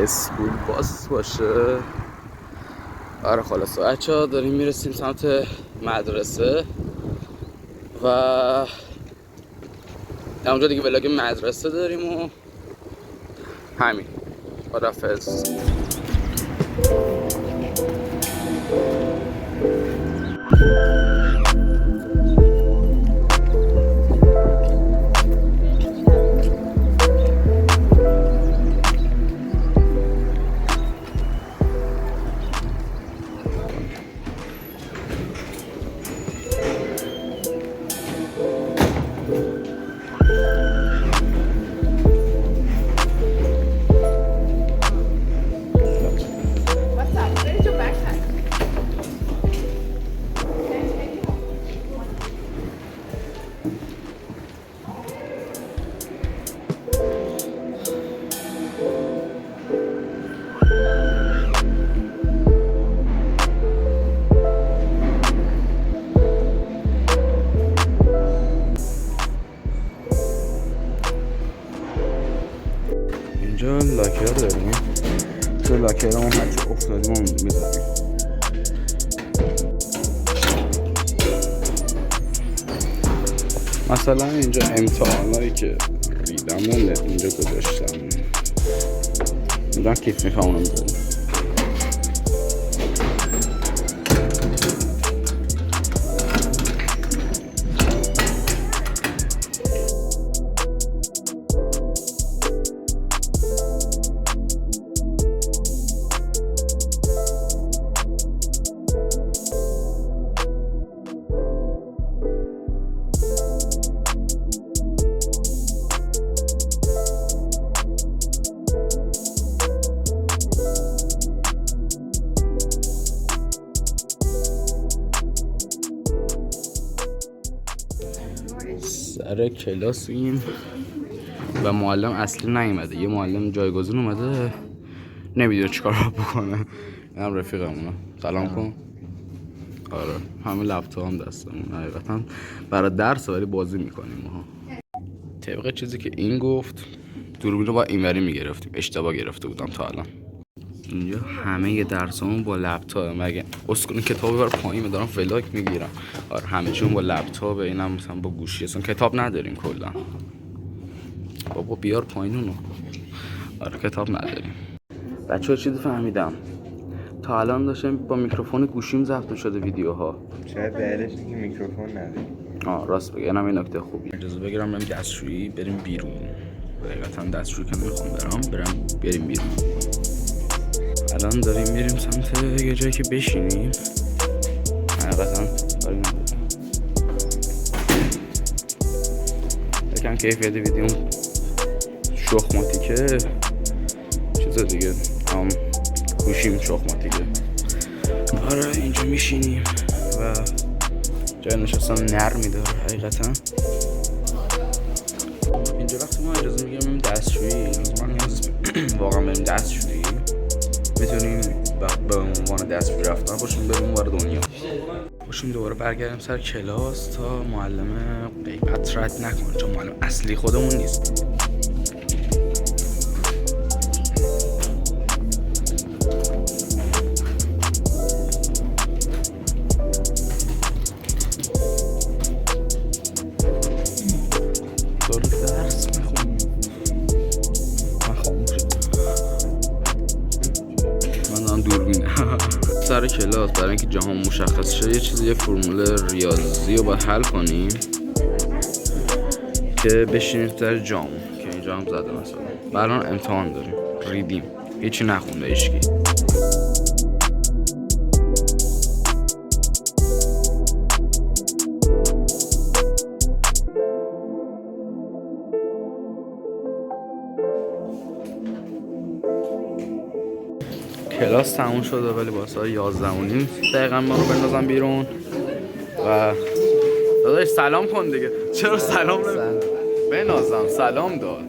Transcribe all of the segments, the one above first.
اسکول باز باشه. آره خلاص بچه‌ها داریم میرسیم سمت مدرسه و اونجا دیگه ولاگ مدرسه داریم و همین. خداحافظ. اینجا لاکر داریم، تو لاکر هم هرچی افتادیم هم میذاریم. مثلا اینجا امتحانایی که ریدم اینجا گذاشتم، اینجا کیف میفهم اونو میذاریم. سر کلاسیم و معلم اصلی نیومده، یه معلم جایگزین اومده نمیدونه چیکار بکنه. اینم رفیقمونه، سلام کن. آره همه لپتاپ هم دستمون حقیقتا برای درس ولی بازی میکنیم ما. طبق چیزی که این گفت دوربین رو با اینوری میگرفتیم، اشتباه گرفته بودم تا الان. اینجا همه درسامون با لپتاپ، مگه اسکول کتاب بر پایین دارم ولاگ میگیرم. آره همه چون با لپتاپ، اینم مثلا با گوشی، اصلا کتاب نداریم کلا. بابا بیار پایین اونو. آره کتاب نداریم. بچه‌ها چیزی فهمیدم، تا الان داشتم با میکروفون گوشیم ضبط می‌شده ویدیوها. شاید دلیلش اینه که میکروفون نداریم. راست بگم، اینم این نکته خوبی. اجازه بگیرم بریم دستشویی، بریم بیرون. حقیقتا دستشویی که نمیخوام بریم بیرون. الان داریم میریم سمت یه جایی که بشینیم. حقیقتا کاری نداریم. یکم کیفیت ویدیوم شخماتیکه، چیز دیگه گوشیم شخماتیکه. آره اینجا میشینیم و جای نشستن نرمی داره حقیقتا. اینجا وقتی ما اجازه میگیرم بریم دستشویی، من نیاز واقعا بریم دستشویی، میتونیم به عنوان دستشویی رفتن باشیم بریم اونور دنیا، باشیم دوباره برگردیم سر کلاس تا معلم غیبت رد نکنه، چون معلم اصلی خودمون نیست. سر کلاس برای اینکه جهان مشخص شه یه چیزی، یه فرمول ریاضی رو باید حل کنیم که بشینیم در جام که اینجا هم زده. مثلا الان امتحان داریم، ریدیم، هیچی نخونده هیچکی. کلاس تموم شده ولی با ساعت 11:30 دقیقا ما رو بندازن بیرون و داداش سلام کن دیگه. چرا سلام نمی بنازم سلام داد.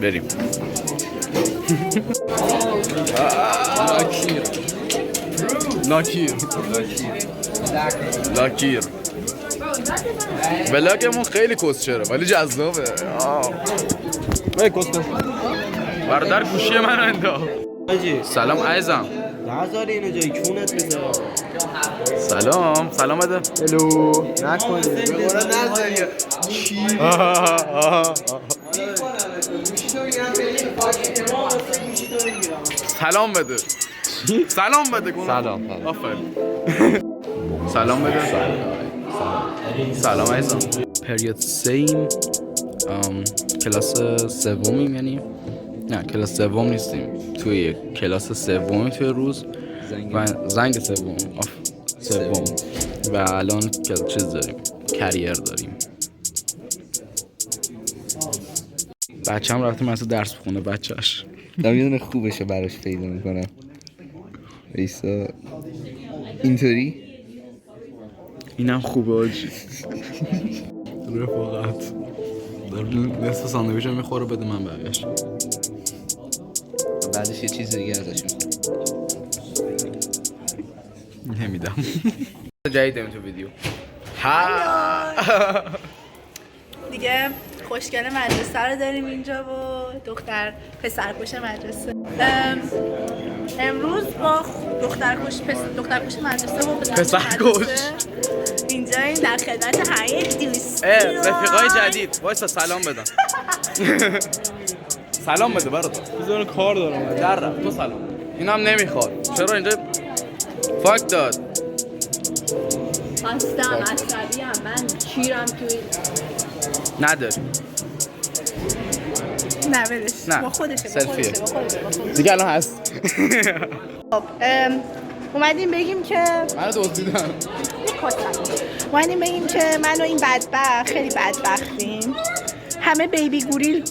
بریم. لاکیر ولاگمون خیلی کسچره ولی جذابه. برادر گوشی من انداخت. سلام عزیزم. نذار اینو جای کونت بذار. سلام بده. هلو نکن بگورا نذاری چی سلام بده. سلام بده. سلام آفرین. سلام بده. سلام عزیزم. پریود سیم کلاس سومیم، یعنی نه کلاس سوم نیستیم، توی کلاس سومی توی روز و زنگ سوم و الان چیز داریم، کریر داریم. بچه‌م رفته مثلا درس بخونه. بچه‌اش دارم یه دونه خوبشه براش پیدا میکنم. ایسا اینطوری اینم خوبه آجی. رفاقت داره نصف ساندویچ میخوره بده من بقیش. بعدش یه چیز دیگه ازش نمیدم. جدیدم تو ویدیو دیگه خوشگل مدرسه رو داریم اینجا و دختر پسرکش مدرسه. امروز با دخترکش مدرسه و پسرکش اینجا این در خدمت همه دوست رفیقای جدید. وایسا سلام بدم. سلام بده برات. بذار کار دارم. در رفت. تو سلام. اینم نمیخواد. چرا اینجا فاک داد؟ هستم عصبیم من کیرم توی نداری. نه ولش. نه. با خودشه. سلفیه. دیگه الان هست. خب اومدیم بگیم که منو دزدیدن. اومدیم بگیم که من و این بدبخت خیلی بدبختیم. همه بیبی گوریل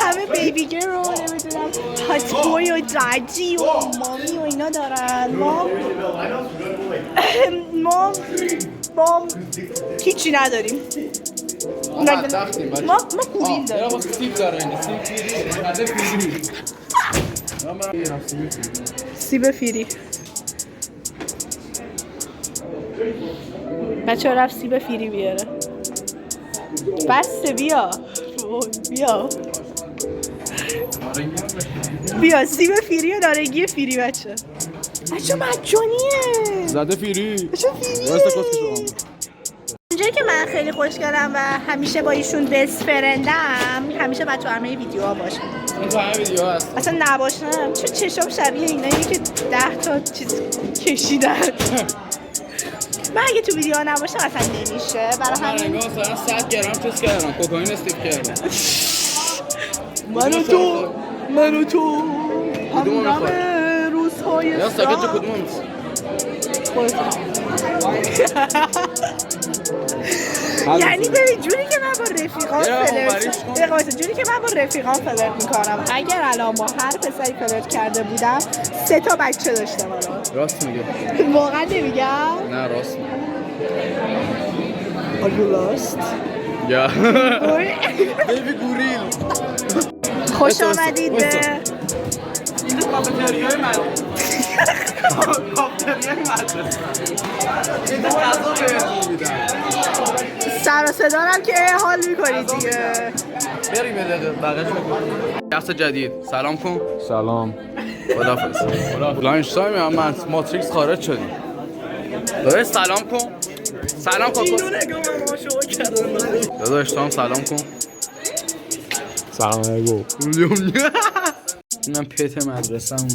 همه بیبی گیر رو نمیدونم هاتبوی و دادی و مامی و اینا دارن. ما هیچی نداریم. ما گوریل داریم. سیب فیری. بچه ها رفت سیب فیری بیاره. بسته بیا سیب فیری و نارنگی فیری. بچه مجانیه. زده فیری. بچه فیریه. اونجایی که من خیلی خوشگلم و همیشه با ایشون بست فرندم، همیشه بچه همه ویدیوها باشم. این تو همه ویدیوها هست. اصلا نباشم چون چشم شبیه اینایی که 10 تا چیز کشیدن. من اگه تو ویدیو نباشم اصلا نمیشه. برای همین مثلا 100 گرم چیز کردم، کوکائین استیک کردم. من و تو همراه روزهای یا ساکت چه کدوم میشه؟ یعنی ببین جوری که من با رفیقام فلرت میکنم، اگر الان با هر پسری فلرت کرده بودم 3 تا بچه داشتم الان. راست میگه. واقعا نمیگم؟ نه راست میگه. Are you lost? یا بیبی گوریل. خوش آمدید به اینجا کافتریای مدرسه. اینجا غذا بهتون میدن. سر و صدارم که حال میکنید دیگه. بریم یه دقیقه بقیه‌شو بگو. درس جدید. سلام کن. سلام. خداحافظ. لانچ تایم هم من ماتریکس خارج شدیم. داداش سلام کن. سلام کن. داداش تو هم سلام کن. سلام علیکم. اینم پت مدرسه همونه.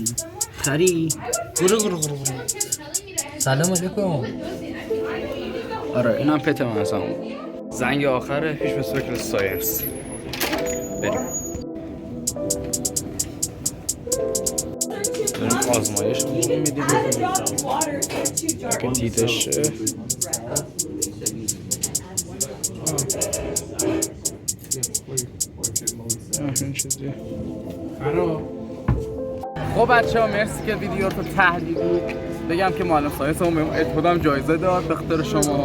خری سلام علیکم. آره اینم پت مدرسه همونه. زنگ آخره پیش به سوکل ساینس. بریم. داریم آزمایش میدیم که دیدش این چیزی خب بچه‌ها مرسی که ویدیو رو تحلیلید. بگم که معلم ساینس هم بهم اتفاقا جایزه داد به خاطر شما.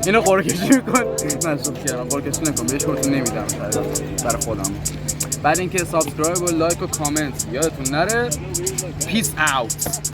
اینو قرعه کشی می‌کن. من شوخی کردم. قرعه کشی نکن. بهش قرعه نمیدم برای خودم. بعد اینکه سابسکرایب و لایک و کامنت یادتون نره. پیس اوت.